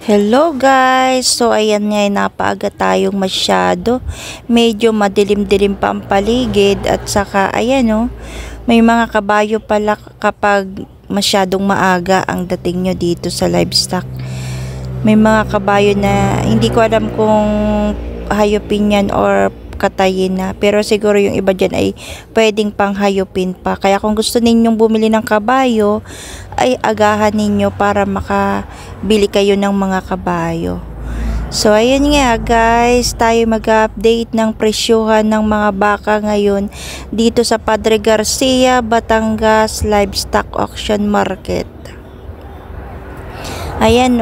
Hello guys! So ayan nga, napaaga tayong masyado. Medyo madilim-dilim pa ang paligid at saka ayan may mga kabayo pala kapag masyadong maaga ang dating nyo dito sa livestock. May mga kabayo na hindi ko alam kung hayupin yan or katayin na. Pero siguro yung iba dyan ay pwedeng pang hayupin pa. Kaya kung gusto ninyong bumili ng kabayo, ay agahan ninyo para makabili kayo ng mga kabayo. So ayun nga guys, tayo mag-update ng presyuhan ng mga baka ngayon dito sa Padre Garcia, Batangas Livestock Auction Market. Ayan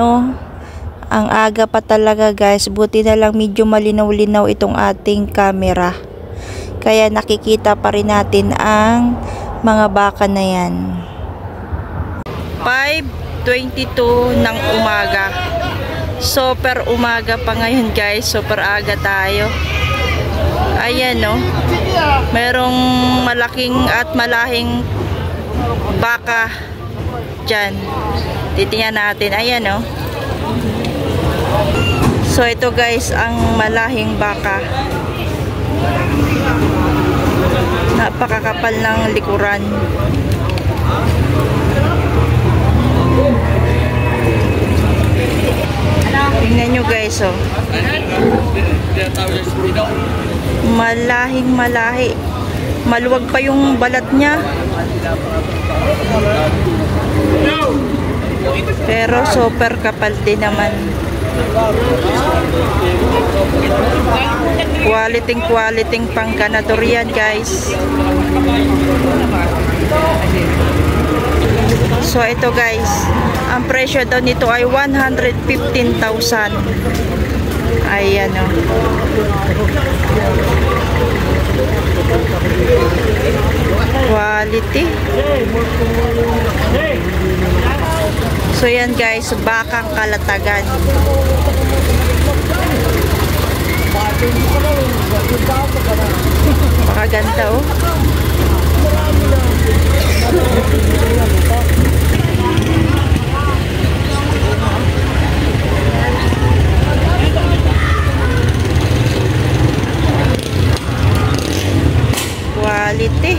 ang aga pa talaga guys, buti na lang medyo malinaw-linaw itong ating camera. Kaya nakikita pa rin natin ang mga baka na yan. 5:22 ng umaga. Super umaga pa ngayon guys, super aga tayo. Ayan merong malaking at malahing baka dyan. Titingnan natin, ayan So ito guys ang malahing baka. Napakakapal ng likuran. Tingnan nyo guys malahing malahi. Maluwag pa yung balat niya. Pero super kapal din naman. Quality pang ganador yan guys. So ito guys, ang presyo daw nito ay 115,000. Ayan quality. So yan guys, bakang kalatagan. Pakaganda quality.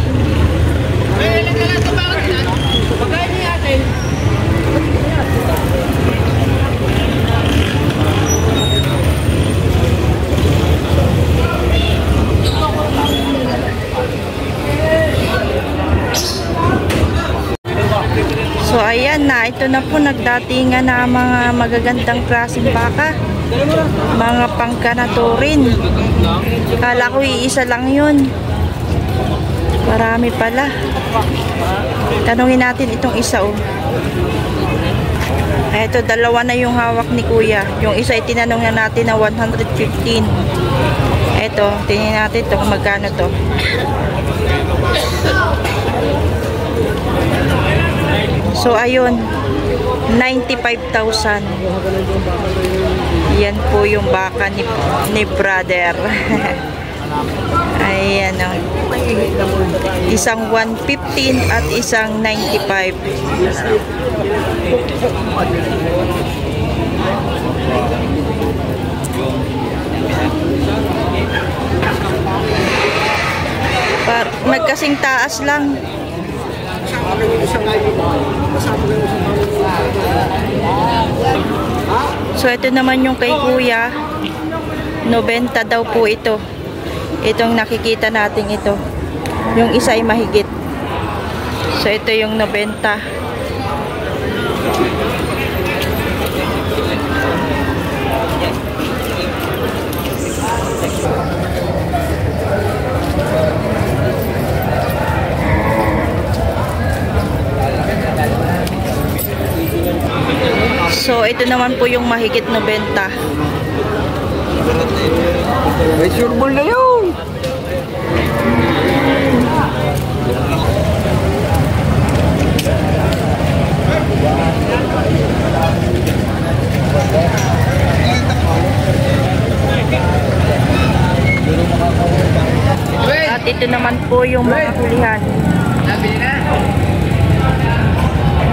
So ayan na, ito na po nagdatingan na mga magagandang klaseng baka. Mga pangkanatorin. Kala ko iisa lang yun. Marami pala. Tanungin natin itong isa Ito, dalawa na yung hawak ni kuya. Yung isa itinanong na natin na 115. Ito, tingnan natin ito kung magkano to. So ayun, 95,000. Yan po yung baka ni brother. Ayan isang 115 at isang 95. Nagkasing taas lang. So ito naman yung kay kuya, 90 daw po ito. Itong nakikita natin ito. Yung isa ay mahigit. So ito yung 90. So ito naman po yung mahigit 90. May surbol na yun. At ito naman po yung mga hulihan.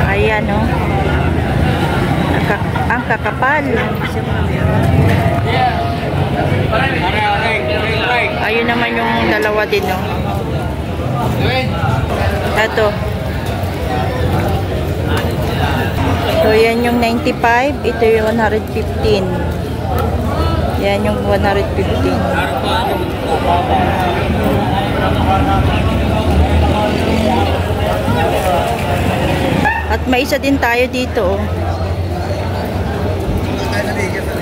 Ayan ang kakapal. Ayun naman yung dalawa din, no? Ito. So, yan yung 95. Ito yung 115. Yan yung 115. At may isa din tayo dito, oh.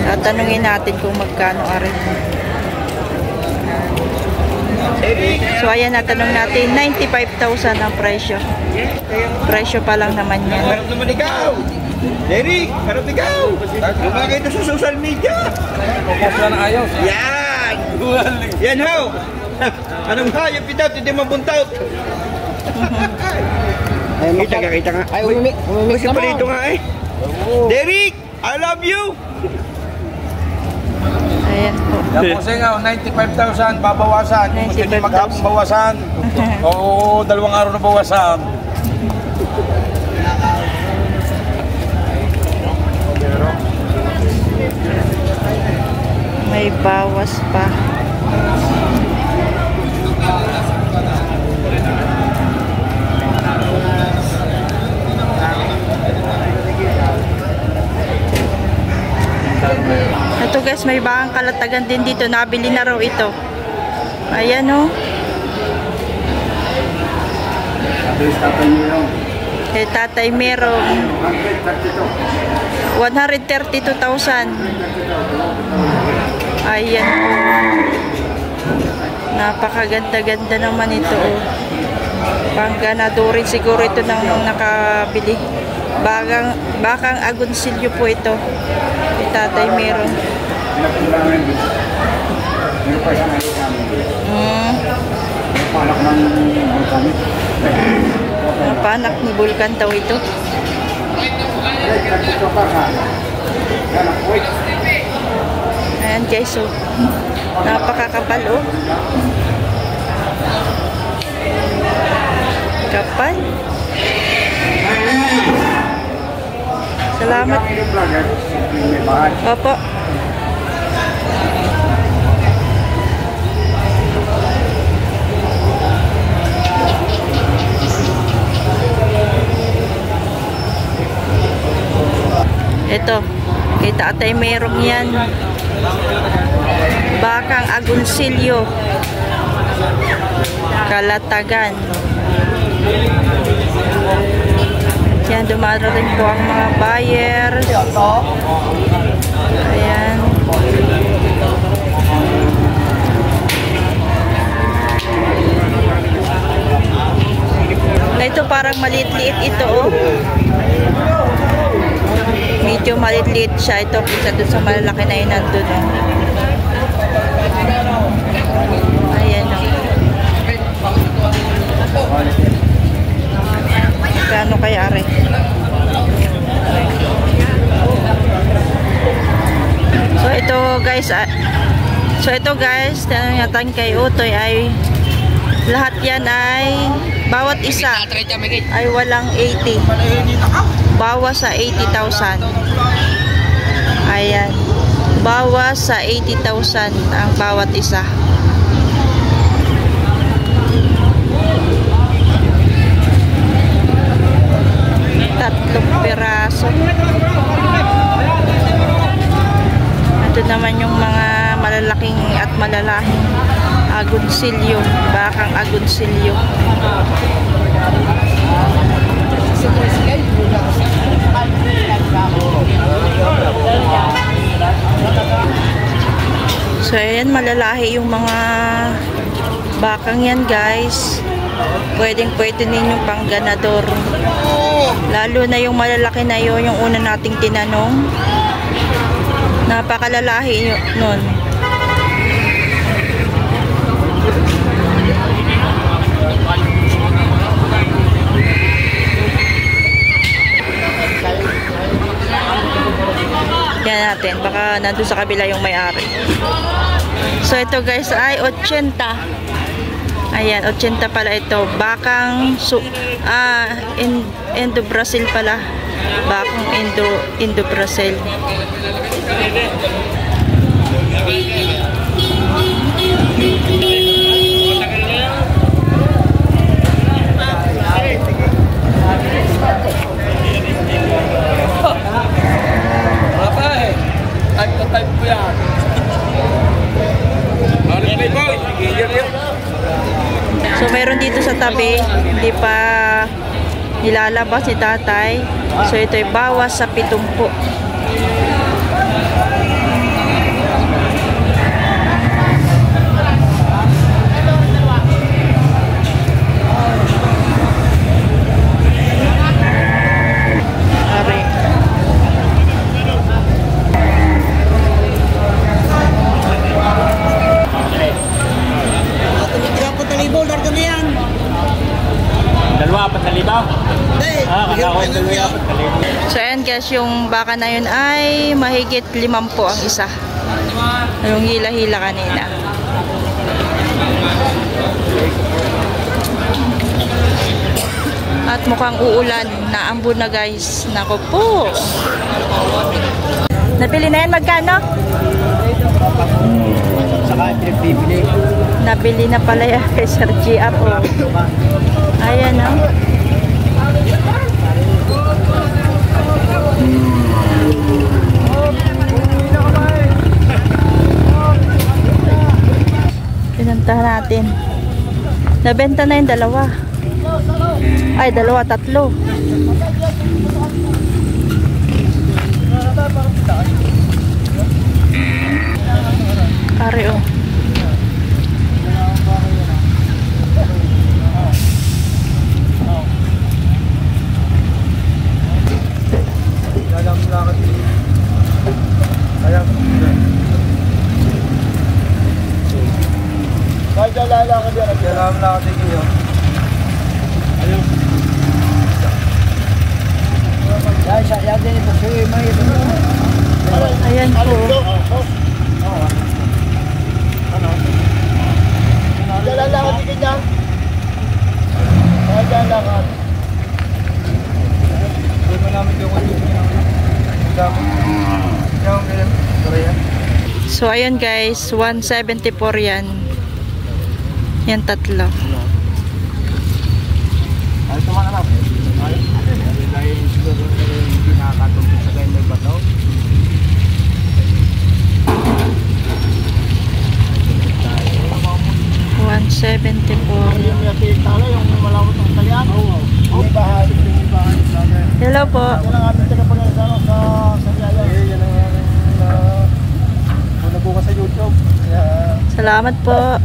Tatanungin natin kung magkano arin. So, ayan, natanong natin, 95,000 ang presyo. Presyo pa lang naman yan. Harap naman ikaw! Derek, harap ikaw! Lumagay ito sa social media! Pagkasla na ayaw. Yan! Yan ho! Anong hayop ito? Hindi mabuntaut! Kita nga. Ay, umimik naman. Palito nga eh. Derek, I love you! Ayan po. Yan po siya nga, 95,000 babawasan. Kung hindi 95,000. magkapong bawasan, o 2 araw na bawasan. May bawas pa. Ito guys, may bakang kalatagan din dito. Nabili na raw ito. Ayan, oh. Kay Tatay Merong 132,000. Ayan po. Napakaganda-ganda naman ito, oh. Pangganadori siguro ito nang nakabili. Bakang agonsilyo po ito. Kay Tatay Merong. Panak ni Vulcan daw ito. Ayan guys, so napakakapal, oh. Kapal. Salamat. Opo. Ito, kay Tatay Merong yan. Bakang agonsilyo. Kalatagan. Yan, dumarating po ang mga buyers. Ayan. Na ito parang maliit-liit ito, oh. Medyo maliit-liit siya. Ito, isa dun sa malalaki na yun nandun, oh. Ayan, oh. Gano kaya are? So ito guys, tanong natin kay Utoy ay lahat yan ay bawat isa ay walang 80. Bawas sa 80,000. Ayan. Bawas sa 80,000 ang bawat isa. Tatlong piraso. Ito naman yung mga malalaking at malalahing agonsilyo, bakang agonsilyo. So ayan, malalahi yung mga bakang yan guys. Pwede ninyong pangganador. Lalo na yung malalaki na yun, yung una nating tinanong. Napakalalahi nun. Yan natin, baka nandun sa kabila yung may-ari. So ito guys ay 80. Ayan, 80 pala ito. Bakang Indo Brazil pala. Bakong Indo-Brazil. So meron dito sa tabi, hindi pa nilalabas si tatay. So ito ay bawas sa 70. Dalawa, 4,000? Kasama ko yung dalawa, 4,000. So ayan guys, yung baka na yun ay mahigit 50 ang isa. Yung hila-hila kanina. At mukhang uulan. Naambon na guys. Naku po. Nabili na yan, magkano? Saka pinagpipili. Nabili na pala yan kay Sir GR. Ayan o. Pinuntahan natin. Nabenta na yung dalawa. Ay, dalawa, tatlo. Pare o. Ayan po. Lalakad din niya. Lalakad. Doon namin yung So ayan guys, 174 yan. Yan tatlo. Ay, tumahan na. Ay, dahil siguro hindi nakakatulog sa ganyan may bato. 174. Hello po. Salamat po.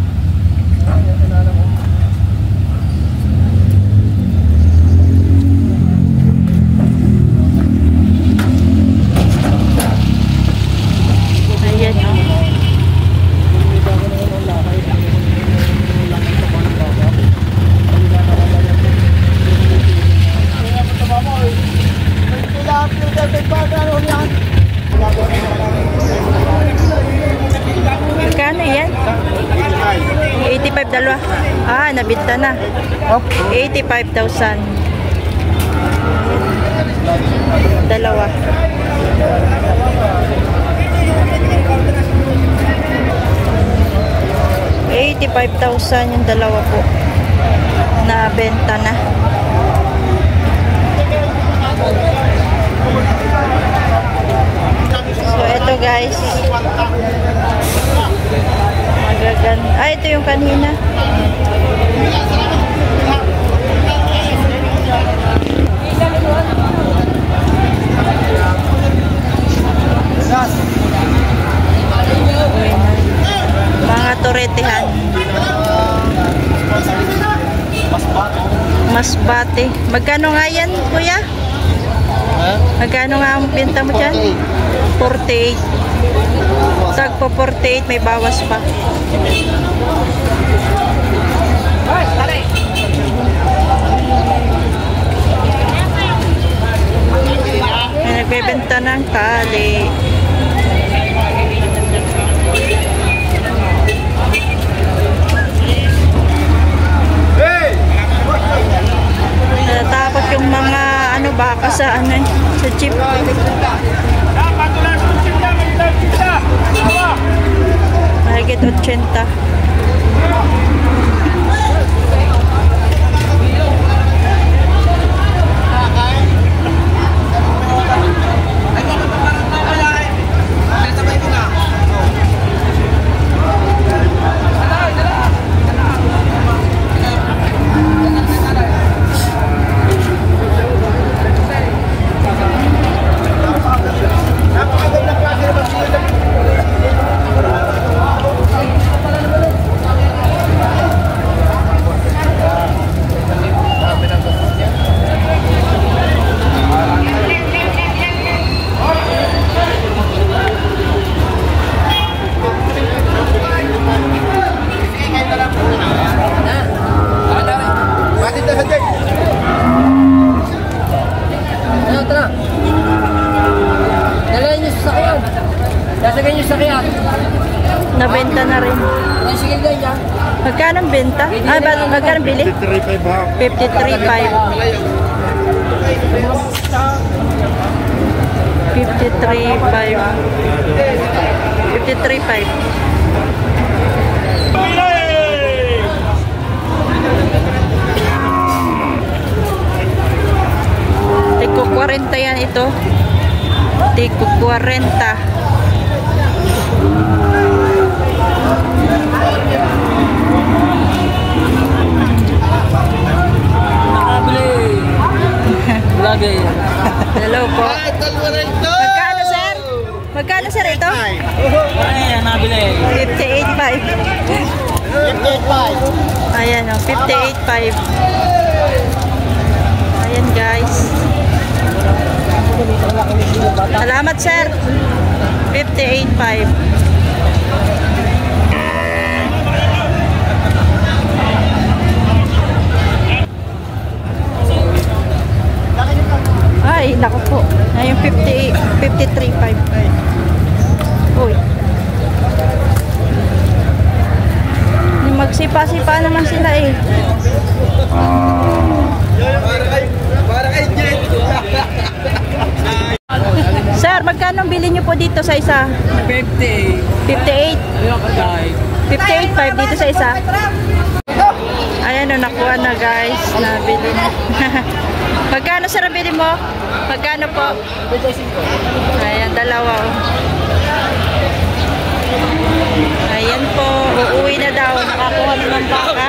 Magkano yan? 85 dalawa. Ah, nabinta na. 85,000. Dalawa. 85,000 yung dalawa po. Nabenta na. So ito guys, magaganda. Ah, ito yung kanina. Mga toretehan. Masbate. Magkano nga yan, kuya? Magkano nga ang pinta mo dyan? 48. Tagpo 48, may bawas pa. May nagbebenta ng tali. Tapos yung mga ano baka sa ano, sa jeep. Mahigit 80. Nabenta na rin. Magkano ang benta? Ay, magkano bili? 53.5. 53.5. Tiko 40 yan ito. Tiko 40. Hello po. Magkano sir? Magkano sir ito? 58.5. Ayan o, 58.5. Ayan guys. Salamat sir. 58.5. Ay, naku po. Yung 53.5. Uy. Magsipa-sipa naman sila eh. Para kay Jen. Sir, magkano bili nyo po dito sa isa? 50. 58. 58.5 dito sa isa. Ayan o, nakuha na guys. Nabili na. Magkano sir ang bili mo? Magkano po? Ayan, dalawa o. Ayan po, uuwi na daw. Nakakuha na ng baka.